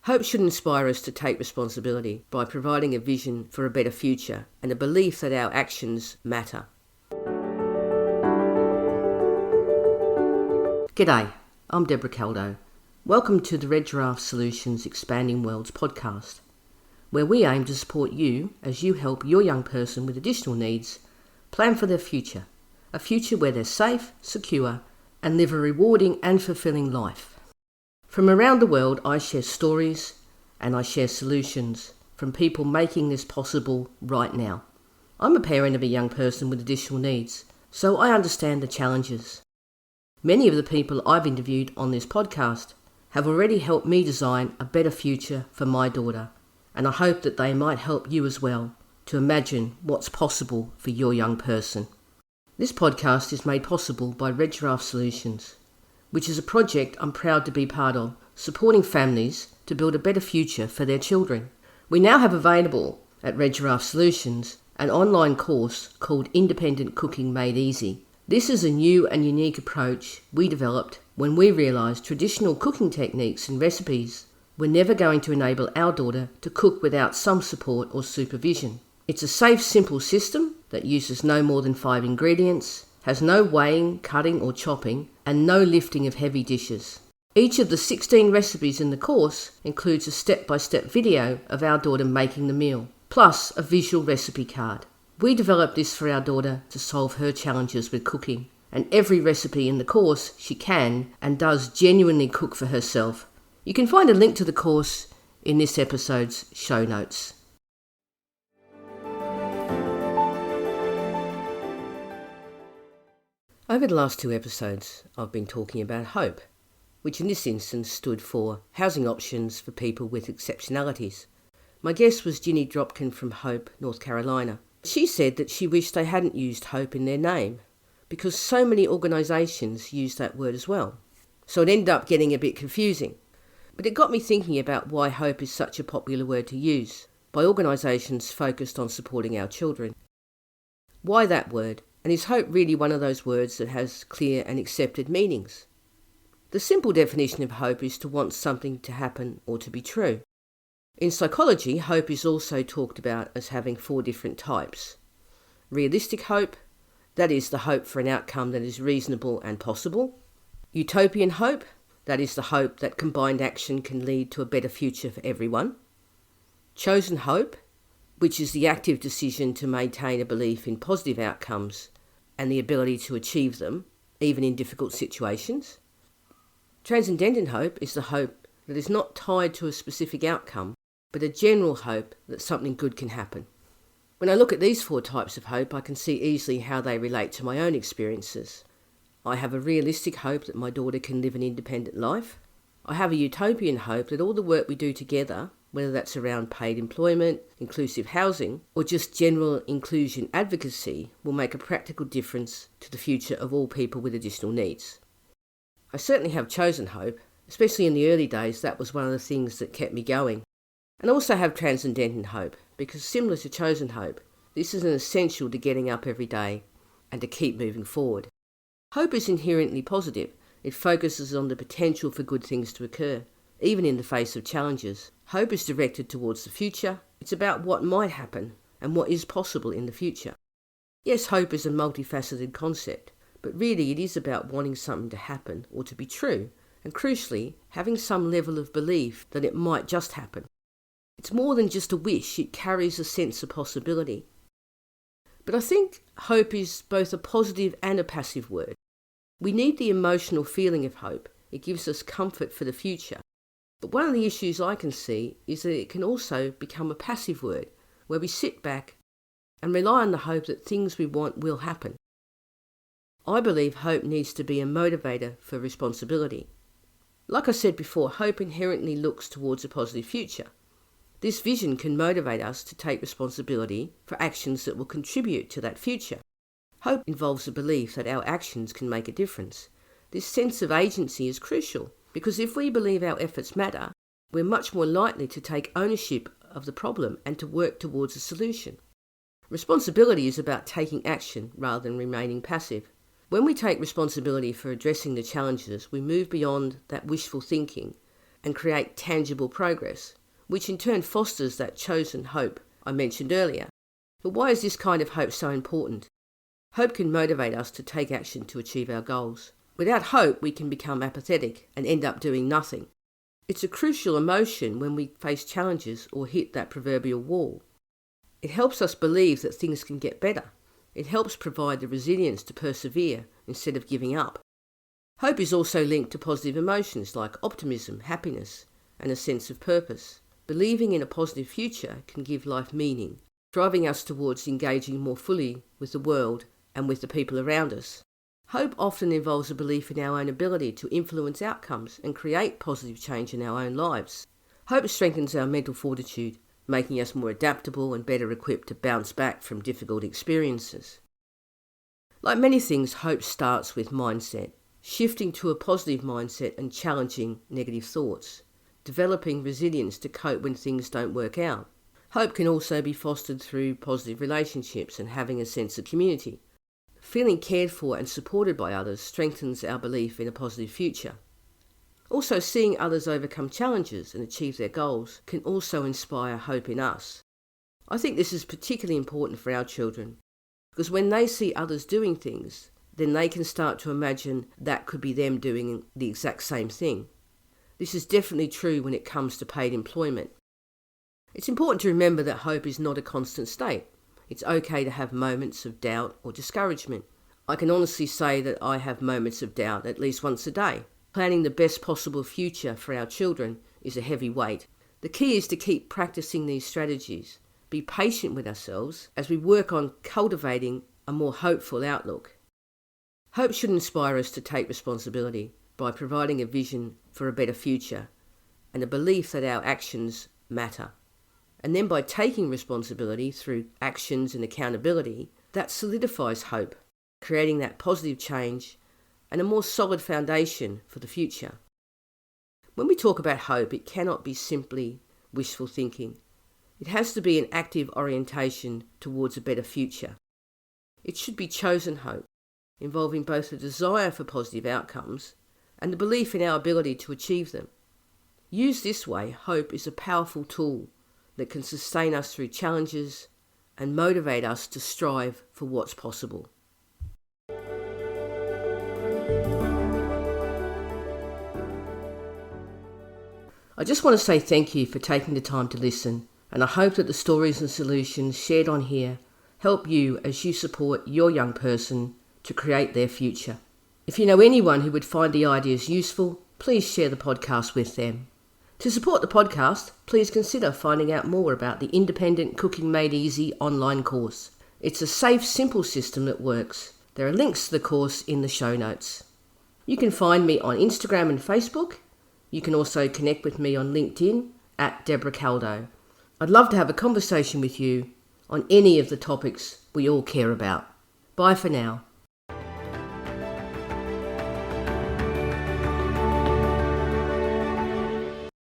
Hope should inspire us to take responsibility by providing a vision for a better future and a belief that our actions matter. G'day, I'm Debra Caldow. Welcome to the Red Giraffe Solutions Expanding Worlds podcast, where we aim to support you as you help your young person with additional needs plan for their future, a future where they're safe, secure, and live a rewarding and fulfilling life. From around the world, I share stories and I share solutions from people making this possible right now. I'm a parent of a young person with additional needs, so I understand the challenges. Many of the people I've interviewed on this podcast have already helped me design a better future for my daughter, and I hope that they might help you as well to imagine what's possible for your young person. This podcast is made possible by Red Giraffe Solutions, which is a project I'm proud to be part of, supporting families to build a better future for their children. We now have available at Red Giraffe Solutions an online course called Independent Cooking Made Easy. This is a new and unique approach we developed when we realised traditional cooking techniques and recipes were never going to enable our daughter to cook without some support or supervision. It's a safe, simple system that uses no more than 5 ingredients, has no weighing, cutting or chopping, and no lifting of heavy dishes. Each of the 16 recipes in the course includes a step-by-step video of our daughter making the meal, plus a visual recipe card. We developed this for our daughter to solve her challenges with cooking, and every recipe in the course she can and does genuinely cook for herself. You can find a link to the course in this episode's show notes. Over the last 2 episodes, I've been talking about HOPE, which in this instance stood for Housing Options for People with Exceptionalities. My guest was Ginny Dropkin from Hope, North Carolina. She said that she wished they hadn't used HOPE in their name, because so many organisations use that word as well. So it ended up getting a bit confusing. But it got me thinking about why HOPE is such a popular word to use by organisations focused on supporting our children. Why that word? And is hope really one of those words that has clear and accepted meanings? The simple definition of hope is to want something to happen or to be true. In psychology, hope is also talked about as having 4 different types. Realistic hope, that is the hope for an outcome that is reasonable and possible. Utopian hope, that is the hope that combined action can lead to a better future for everyone. Chosen hope, which is the active decision to maintain a belief in positive outcomes and the ability to achieve them, even in difficult situations. Transcendent hope is the hope that is not tied to a specific outcome, but a general hope that something good can happen. When I look at these 4 types of hope, I can see easily how they relate to my own experiences. I have a realistic hope that my daughter can live an independent life. I have a utopian hope that all the work we do together, whether that's around paid employment, inclusive housing, or just general inclusion advocacy, will make a practical difference to the future of all people with additional needs. I certainly have chosen hope, especially in the early days. That was one of the things that kept me going. And also have transcendent hope, because similar to chosen hope, this is an essential to getting up every day and to keep moving forward. Hope is inherently positive. It focuses on the potential for good things to occur, even in the face of challenges. Hope is directed towards the future. It's about what might happen and what is possible in the future. Yes, hope is a multifaceted concept, but really it is about wanting something to happen or to be true, and crucially, having some level of belief that it might just happen. It's more than just a wish, it carries a sense of possibility. But I think hope is both a positive and a passive word. We need the emotional feeling of hope. It gives us comfort for the future. But one of the issues I can see is that it can also become a passive word, where we sit back and rely on the hope that things we want will happen. I believe hope needs to be a motivator for responsibility. Like I said before, hope inherently looks towards a positive future. This vision can motivate us to take responsibility for actions that will contribute to that future. Hope involves a belief that our actions can make a difference. This sense of agency is crucial, because if we believe our efforts matter, we're much more likely to take ownership of the problem and to work towards a solution. Responsibility is about taking action rather than remaining passive. When we take responsibility for addressing the challenges, we move beyond that wishful thinking and create tangible progress, which in turn fosters that chosen hope I mentioned earlier. But why is this kind of hope so important? Hope can motivate us to take action to achieve our goals. Without hope, we can become apathetic and end up doing nothing. It's a crucial emotion when we face challenges or hit that proverbial wall. It helps us believe that things can get better. It helps provide the resilience to persevere instead of giving up. Hope is also linked to positive emotions like optimism, happiness, and a sense of purpose. Believing in a positive future can give life meaning, driving us towards engaging more fully with the world and with the people around us. Hope often involves a belief in our own ability to influence outcomes and create positive change in our own lives. Hope strengthens our mental fortitude, making us more adaptable and better equipped to bounce back from difficult experiences. Like many things, hope starts with mindset, shifting to a positive mindset and challenging negative thoughts, developing resilience to cope when things don't work out. Hope can also be fostered through positive relationships and having a sense of community. Feeling cared for and supported by others strengthens our belief in a positive future. Also, seeing others overcome challenges and achieve their goals can also inspire hope in us. I think this is particularly important for our children, because when they see others doing things, then they can start to imagine that could be them doing the exact same thing. This is definitely true when it comes to paid employment. It's important to remember that hope is not a constant state. It's okay to have moments of doubt or discouragement. I can honestly say that I have moments of doubt at least once a day. Planning the best possible future for our children is a heavy weight. The key is to keep practicing these strategies. Be patient with ourselves as we work on cultivating a more hopeful outlook. Hope should inspire us to take responsibility by providing a vision for a better future and a belief that our actions matter. And then by taking responsibility through actions and accountability, that solidifies hope, creating that positive change and a more solid foundation for the future. When we talk about hope, it cannot be simply wishful thinking. It has to be an active orientation towards a better future. It should be chosen hope, involving both a desire for positive outcomes and the belief in our ability to achieve them. Used this way, hope is a powerful tool that can sustain us through challenges and motivate us to strive for what's possible. I just want to say thank you for taking the time to listen, and I hope that the stories and solutions shared on here help you as you support your young person to create their future. If you know anyone who would find the ideas useful, please share the podcast with them. To support the podcast, please consider finding out more about the Independent Cooking Made Easy online course. It's a safe, simple system that works. There are links to the course in the show notes. You can find me on Instagram and Facebook. You can also connect with me on LinkedIn at Debra Caldow. I'd love to have a conversation with you on any of the topics we all care about. Bye for now.